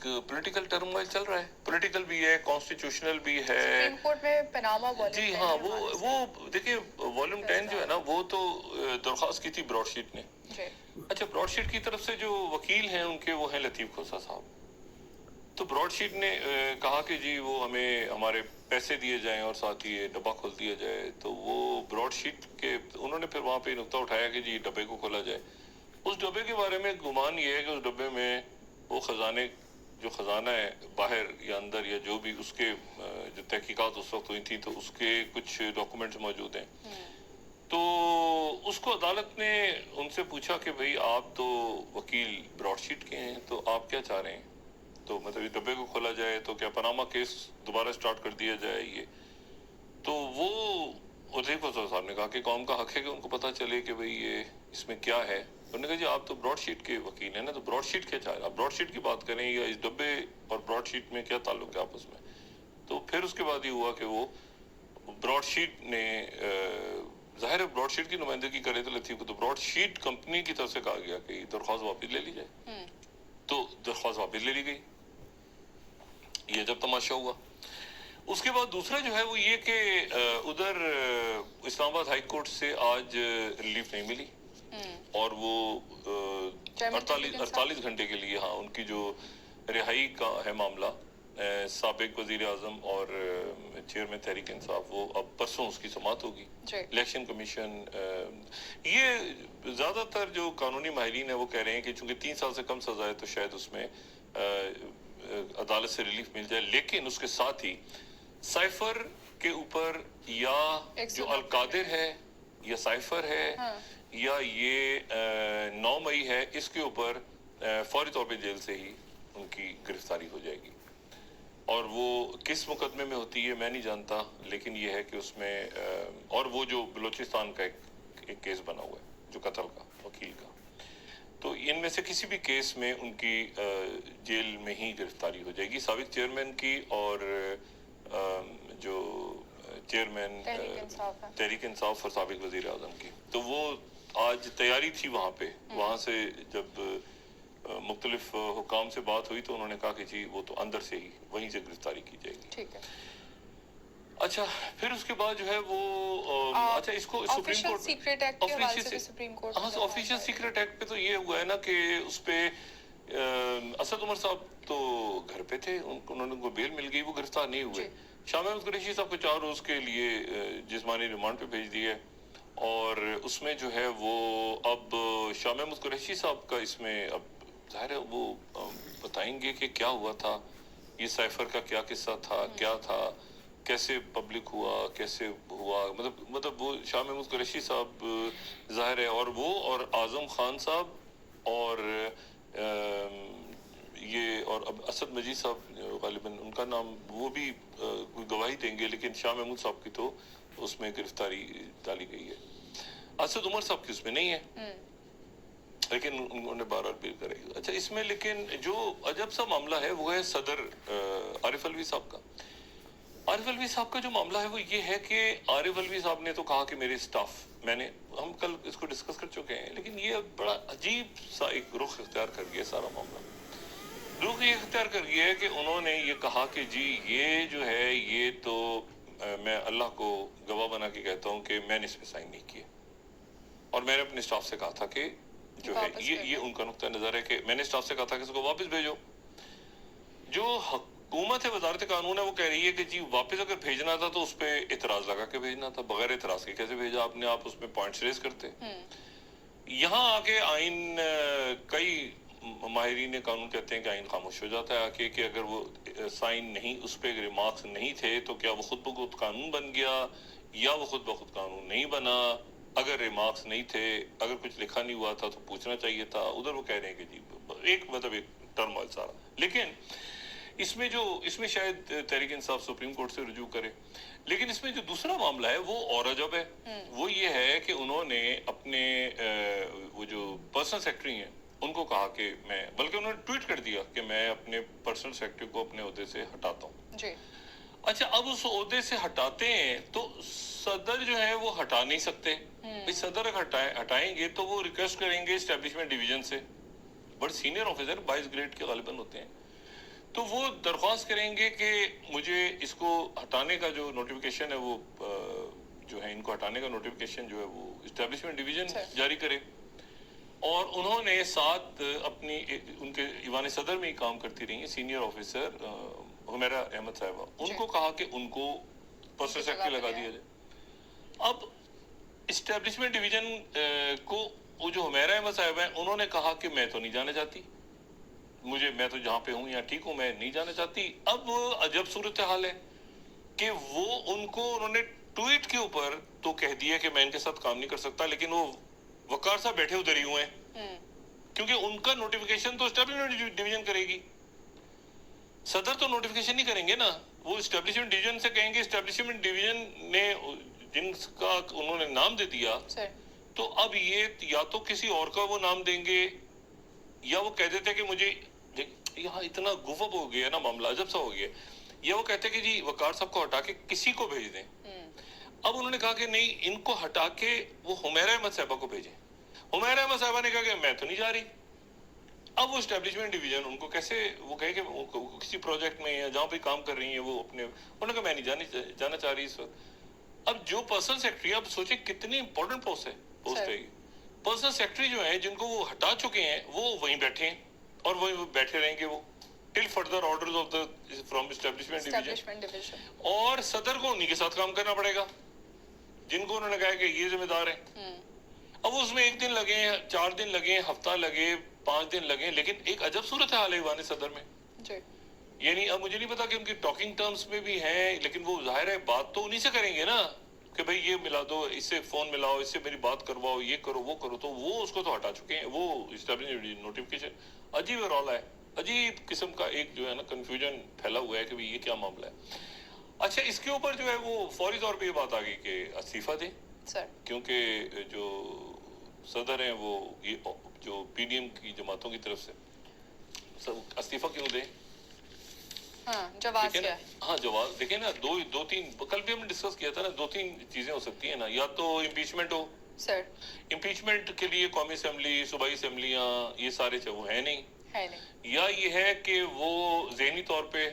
ایک political turmoil چل رہا ہے, پولیٹیکل بھی ہے, کانسٹیٹیوشنل بھی ہے. سپریم کورٹ میں پاناما جی ہاں, وہ دیکھیں والوم 10 جو ہے نا, وہ تو درخواست کی تھی براڈ شیٹ نے. اچھا, براڈ شیٹ کی طرف سے جو وکیل ہیں ان کے وہ ہیں لطیف کھوسہ صاحب. تو براڈ شیٹ نے کہا کہ جی وہ ہمیں ہمارے پیسے دیے جائیں اور ساتھ ہی ڈبہ کھول دیا جائے. تو وہ براڈ شیٹ کے انہوں نے پھر وہاں پہ نقطہ اٹھایا کہ جی ڈبے کو کھولا جائے. اس ڈبے کے بارے میں گمان یہ ہے کہ اس ڈبے میں وہ خزانے جو خزانہ ہے باہر یا اندر یا جو بھی اس کے جو تحقیقات اس وقت ہوئی تھی تو اس کے کچھ ڈاکومنٹس موجود ہیں. تو اس کو عدالت نے ان سے پوچھا کہ بھئی آپ تو وکیل براڈ شیٹ کے ہیں, تو آپ کیا چاہ رہے ہیں؟ تو مطلب اس ڈبے کو کھولا جائے تو کیا پاناما کیس دوبارہ سٹارٹ کر دیا جائے یہ. تو وہ لطیف کھوسہ صاحب نے کہا کہ قوم کا حق ہے کہ ان کو پتہ چلے کہ بھئی یہ اس میں کیا ہے. انہوں نے کہا جی آپ تو براڈ شیٹ کے وکیل ہیں نا, تو براڈ شیٹ کیا چاہ رہے ہیں, آپ براڈ شیٹ کی بات کریں یا اس ڈبے اور براڈ شیٹ میں کیا تعلق ہے آپس میں. تو پھر اس کے بعد یہ ہوا کہ وہ براڈ شیٹ نے ظاہر ہے براڈ شیٹ کی نمائندگی کرے تو لطیف کو, تو براڈ شیٹ کمپنی کی طرف سے کہا گیا کہ درخواست واپس لے لی جائے. تو درخواست واپس لے لی گئی. یہ جب تماشا ہوا. اس کے بعد دوسرا جو ہے وہ یہ کہ ادھر اسلام آباد ہائی کورٹ سے آج ریلیف نہیں ملی, اور وہ 48 گھنٹے کے لیے ہاں ان کی جو رہائی کا ہے معاملہ, سابق وزیر اعظم اور چیئرمین تحریک انصاف, وہ اب پرسوں اس کی سماعت ہوگی. الیکشن کمیشن یہ زیادہ تر جو قانونی ماہرین ہیں وہ کہہ رہے ہیں کہ چونکہ 3 سال سے کم سزا ہے تو شاید اس میں عدالت سے ریلیف مل جائے. لیکن اس کے ساتھ ہی سائفر کے اوپر یا جو القادر ہے یا سائفر ہے یا یہ 9 مئی ہے, اس کے اوپر فوری طور پہ جیل سے ہی ان کی گرفتاری ہو جائے گی. اور وہ کس مقدمے میں ہوتی ہے میں نہیں جانتا, لیکن یہ ہے کہ اس میں اور وہ جو بلوچستان کا ایک کیس بنا ہوا ہے جو قتل کا وکیل کا, تو ان میں سے کسی بھی کیس میں ان کی جیل میں ہی گرفتاری ہو جائے گی, سابق چیئرمین کی اور جو چیئرمین تحریک انصاف اور سابق وزیر اعظم کی. تو وہ آج تیاری تھی وہاں پہ, وہاں سے جب مختلف حکام سے بات ہوئی تو انہوں نے کہا کہ جی وہ تو اندر سے ہی وہیں سے گرفتاری کی جائے گی. ٹھیک ہے. اچھا پھر اس کے بعد جو ہے وہ اچھا اس کو سپریم کورٹ سیکرٹ ایکٹ کے حوالے سے supreme court official secret act پہ تو یہ ہوا ہے نا کہ اس پہ اسد عمر صاحب تو گھر پہ تھے, انہوں نے کو بیل مل گئی, وہ گرفتار نہیں ہوئے. شاہ محمود قریشی صاحب کو 4 روز کے لیے جسمانی ریمانڈ پہ بھیج دیا ہے, اور اس میں جو ہے وہ اب شاہ محمود قریشی صاحب کا اس میں اب ظاہر ہے وہ بتائیں گے کہ کیا ہوا تھا, یہ سائفر کا کیا قصہ تھا, کیا تھا, کیسے پبلک ہوا, کیسے ہوا, مطلب وہ شاہ محمود قریشی صاحب ظاہر ہے, اور وہ اور اعظم خان صاحب اور یہ اور اب اسد مجید صاحب غالباً ان کا نام وہ بھی گواہی دیں گے, لیکن شاہ محمود صاحب کی تو اس میں گرفتاری ڈالی گئی ہے. اسد عمر صاحب کی اس میں نہیں ہے, لیکن انہوں نے 12 اپیل کرائی. اچھا اس میں لیکن جو عجب سا معاملہ ہے وہ ہے صدر عارف علوی صاحب کا. عارف علوی صاحب کا جو معاملہ ہے وہ یہ ہے کہ عارف علوی صاحب نے تو کہا کہ میرے سٹاف, ہم کل اس کو ڈسکس کر چکے ہیں, لیکن یہ بڑا عجیب سا ایک رخ اختیار کر گیا سارا معاملہ. رخ یہ اختیار کر گیا ہے کہ انہوں نے یہ کہا کہ جی یہ جو ہے یہ تو میں اللہ کو گواہ بنا کے کہتا ہوں کہ میں نے اس پہ سائن نہیں کیا, اور میں نے اپنے سٹاف سے کہا تھا کہ جو ہے یہ ان کا نقطہ نظر ہے کہ میں نے سٹاف سے کہا تھا کہ اس کو واپس بھیجو. جو حکومت ہے وزارت قانون ہے وہ کہہ رہی ہے کہ جی واپس اگر بھیجنا تھا تو اس پہ اعتراض لگا کے بھیجنا تھا, بغیر اعتراض کے کیسے بھیجا آپ نے, آپ اس میں پوائنٹس ریز کرتے. یہاں آگے آئین کئی ماہرین قانون کہتے ہیں کہ آئین خاموش ہو جاتا ہے آکے کہ اگر وہ سائن نہیں, اس پہ ریمارکس نہیں تھے تو کیا وہ خود بخود قانون بن گیا یا وہ خود بخود قانون نہیں بنا. اگر ریمارکس نہیں تھے, اگر کچھ لکھا نہیں ہوا تھا تو پوچھنا چاہیے تھا. ادھر وہ کہہ رہے ہیں کہ جی ایک ٹرموائل سارا. لیکن اس میں شاید تحریک انصاف سپریم کورٹ سے رجوع کرے. لیکن اس میں جو دوسرا معاملہ ہے وہ اور عجب ہے, وہ یہ ہے کہ انہوں نے اپنے وہ جو پرسنل سیکرٹری ہیں ان کو کہا کہ میں, بلکہ انہوں نے ٹویٹ کر دیا کہ میں اپنے پرسنل سیکرٹری کو اپنے عہدے سے ہٹاتا ہوں. جی اچھا, اب اس عہدے سے ہٹاتے ہیں تو صدر جو ہے وہ ہٹا نہیں سکتے. صدر اگر ہٹائیں گے تو وہ ریکویسٹ کریں گے اسٹیبلشمنٹ ڈویژن سے, بڑے سینئر آفیسر 22 گریڈ کے غالباً ہوتے ہیں, تو وہ درخواست کریں گے کہ مجھے اس کو ہٹانے کا جو نوٹیفیکیشن ہے وہ جو ہے ان کو ہٹانے کا نوٹیفیکیشن جو ہے وہ اسٹیبلشمنٹ ڈویژن جاری کرے. اور انہوں نے ساتھ اپنی ان کے ایوان صدر میں ہی کام کرتی رہی ہیں سینئر آفیسر حمیرہ احمد صاحبہ, ان کو کہا کہ ان کو پرسنل سیکرٹری لگا دیا جائے. اب اسٹیبلشمنٹ ڈویژن کو وہ جو حمیرہ احمد صاحبہ ہیں انہوں نے کہا کہ میں تو نہیں جانا چاہتی, میں تو جہاں پہ ہوں یہاں ٹھیک ہوں, میں نہیں جانا چاہتی. اب عجب صورتحال ہے کہ وہ انہوں نے ٹویٹ کے اوپر تو کہہ دیا کہ میں ان کے ساتھ کام نہیں کر سکتا, لیکن وہ وقار صاحب بیٹھے ادھر ہی ہوئے ہیں کیونکہ ان کا نوٹیفیکیشن تو اسٹیبلشمنٹ ڈویژن کرے گی, صدر تو نوٹیفیکیشن نہیں کریں گے نا, وہ اسٹیبلشمنٹ ڈویژن سے کہیں گے. اسٹیبلشمنٹ ڈویژن نے جن کا انہوں نے نام دے دیا تو اب یہ یا تو کسی اور کا وہ نام دیں گے یا وہ کہہ دیتے کہ مجھے یہاں اتنا گفپ ہو گیا نا معاملہ, عجب سا ہو گیا, یا وہ کہتے کہ جی وقار صاحب کو ہٹا کے کسی کو بھیج دیں. اب انہوں نے کہا کہ نہیں, ان کو ہٹا کے وہ حمیرہ احمد صاحبہ کو بھیجیں. حمیرہ احمد صاحبہ نے کہا کہ میں تو نہیں جا رہی. اب وہ اسٹیبلشمنٹ ڈویژن ان کو کیسے وہ کہے کہ کسی پروجیکٹ میں یا جہاں پہ کام کر رہی ہیں وہ اپنے, انہوں نے کہا میں نہیں جانا چاہ رہی اس وقت. اب جو پرسنل سیکرٹری, اب سوچیں کتنی امپورٹنٹ پوسٹ ہے یہ. پرسنل سیکرٹری جو ہیں جن کو وہ ہٹا چکے ہیں وہ وہیں بیٹھے ہیں اور وہیں بیٹھے رہیں گے وہ till further orders of the from establishment division. اور صدر کو انہی کے ساتھ کام کرنا پڑے گا جن کو انہوں نے کہا کہ یہ ذمہ دار ہیں. اب اس میں 1 دن لگے, 4 دن لگے, ہفتہ لگے, 5 دن لگے, لیکن ایک عجب صورتحال ہے ایوان صدر میں. یعنی اب مجھے نہیں پتا کہ ان کی ٹاکنگ ٹرمز میں بھی ہیں, لیکن وہ ظاہر ہے بات تو انہی سے کریں گے نا کہ بھئی یہ ملا دو, اس سے فون ملاؤ, اس سے میری بات کرواؤ, یہ کرو وہ کرو. تو وہ اس کو تو ہٹا چکے ہیں, وہ اسٹیبلشمنٹ نوٹیفیکیشن. عجیب رولا ہے, عجیب قسم کا ایک جو ہے نا کنفیوژن پھیلا ہوا ہے کہ یہ کیا معاملہ ہے. اچھا, اس کے اوپر جو ہے وہ فوری طور پہ یہ بات آ گئی کہ استعفیٰ دیں, کیونکہ جو صدر ہیں وہ جو پی ڈی ایم کی جماعتوں کی طرف سے استعفیٰ کیوں دیں. ہاں جواز دیکھیں نا, 2-3 کل بھی ہم نے ڈسکس کیا تھا نا, 2-3 چیزیں ہو سکتی ہیں نا, یا تو امپیچمنٹ ہو. امپیچمنٹ کے لیے قومی اسمبلی, صوبائی اسمبلیاں یہ سارے وہ ہیں نہیں, یا یہ ہے کہ وہ ذہنی طور پہ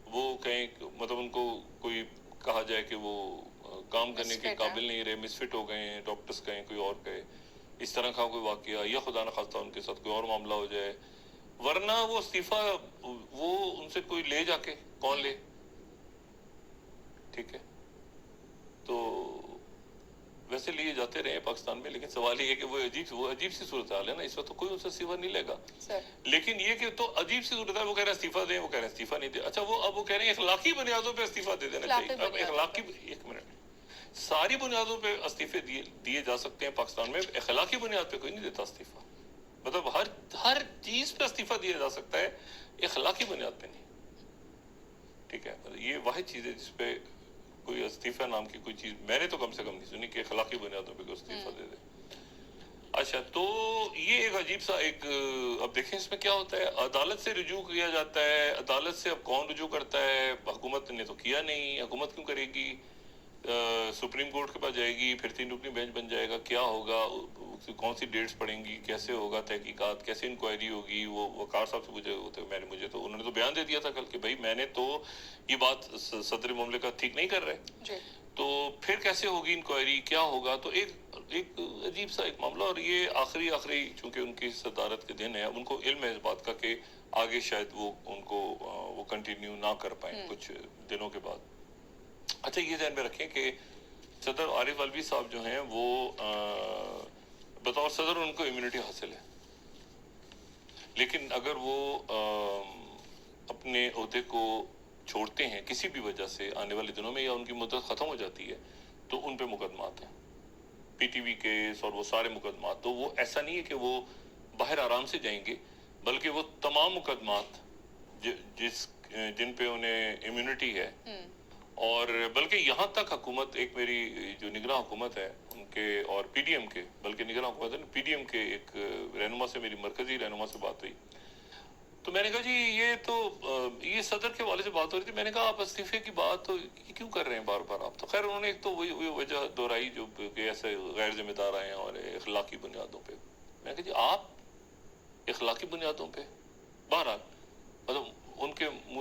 وہ کہیں مطلب ان کو کوئی کہا جائے کہ وہ کام کرنے کے قابل نہیں رہے, مس فٹ ہو گئے ہیں, ڈاکٹرز کہیں, کوئی اور کہے, اس طرح کا کوئی واقعہ, یا خدا نخواستہ ان کے ساتھ کوئی اور معاملہ ہو جائے. ورنہ وہ استعفیٰ وہ ان سے کوئی لے جا کے کون لے, ٹھیک ہے. تو ویسے لیے جاتے رہے پاکستان میں, لیکن سوال یہ ہے کہ وہ عجیب سی صورتحال ہے نا اس وقت, تو کوئی ان سے استعفیٰ نہیں لے گا. لیکن یہ کہ تو عجیب سی صورتحال, وہ کہہ رہے ہیں استعفیٰ دیں, وہ کہہ رہے ہیں استعفیٰ نہیں دیں. اچھا, وہ اب وہ کہہ رہے ہیں اخلاقی بنیادوں پہ استعفیٰ دے دینا چاہیے. اب اخلاقی, ایک منٹ, ساری بنیادوں پہ استعفے دیے جا سکتے ہیں پاکستان میں, اخلاقی بنیاد پہ کوئی نہیں دیتا استعفیٰ. مطلب ہر چیز پہ استعفیٰ دیا جا سکتا ہے, اخلاقی بنیاد پہ نہیں, ٹھیک ہے. یہ واحد چیز ہے جس پہ کوئی استعفیٰ نام کی کوئی چیز میں نے تو کم سے کم نہیں سنی کہ اخلاقی بنیادوں پہ کوئی استعفیٰ دے دے. اچھا, تو یہ ایک عجیب سا ایک, اب دیکھیں اس میں کیا ہوتا ہے. عدالت سے رجوع کیا جاتا ہے, عدالت سے اب کون رجوع کرتا ہے, حکومت نے تو کیا نہیں, حکومت کیوں کرے گی, سپریم کورٹ کے پاس جائے گی, پھر 3 رکنی بینچ بن جائے گا, کیا ہوگا, کون سی ڈیٹس پڑیں گی, کیسے ہوگا تحقیقات, کیسے انکوائری ہوگی. وہ وقار صاحب سے مجھے تو انہوں نے تو بیان دے دیا تھا کل کہ بھائی میں نے تو یہ بات صدر مملکت ٹھیک نہیں کر رہے, تو پھر کیسے ہوگی انکوائری, کیا ہوگا. تو ایک عجیب سا ایک معاملہ. اور یہ آخری چونکہ ان کی صدارت کے دن ہے, ان کو علم ہے اس بات کا کہ آگے شاید وہ ان کو وہ کنٹینیو نہ کر پائیں کچھ دنوں کے بعد. اچھا, یہ ذہن میں رکھیں کہ صدر عارف الوی صاحب جو ہیں وہ بطور صدر ان کو امیونٹی حاصل ہے, لیکن اگر وہ اپنے عہدے کو چھوڑتے ہیں کسی بھی وجہ سے آنے والے دنوں میں, یا ان کی مدت ختم ہو جاتی ہے, تو ان پہ مقدمات ہیں, پی ٹی وی کیس اور وہ سارے مقدمات. تو وہ ایسا نہیں ہے کہ وہ باہر آرام سے جائیں گے, بلکہ وہ تمام مقدمات جن پہ انہیں امیونٹی ہے, اور بلکہ یہاں تک حکومت, ایک میری جو نگراں حکومت ہے ان کے اور پی ڈی ایم کے, بلکہ نگراں حکومت ہے پی ڈی ایم کے ایک رہنما سے, میری مرکزی رہنما سے بات ہوئی, تو میں نے کہا جی یہ صدر کے حوالے سے بات ہو رہی تھی. میں نے کہا آپ استعفے کی بات تو یہ کیوں کر رہے ہیں بار بار آپ. تو خیر انہوں نے ایک تو وہی وجہ دہرائی جو کہ ایسے غیر ذمہ دار آئے ہیں اور اخلاقی بنیادوں پہ. میں نے کہا جی آپ اخلاقی بنیادوں پہ, بہرحال مطلب ان کے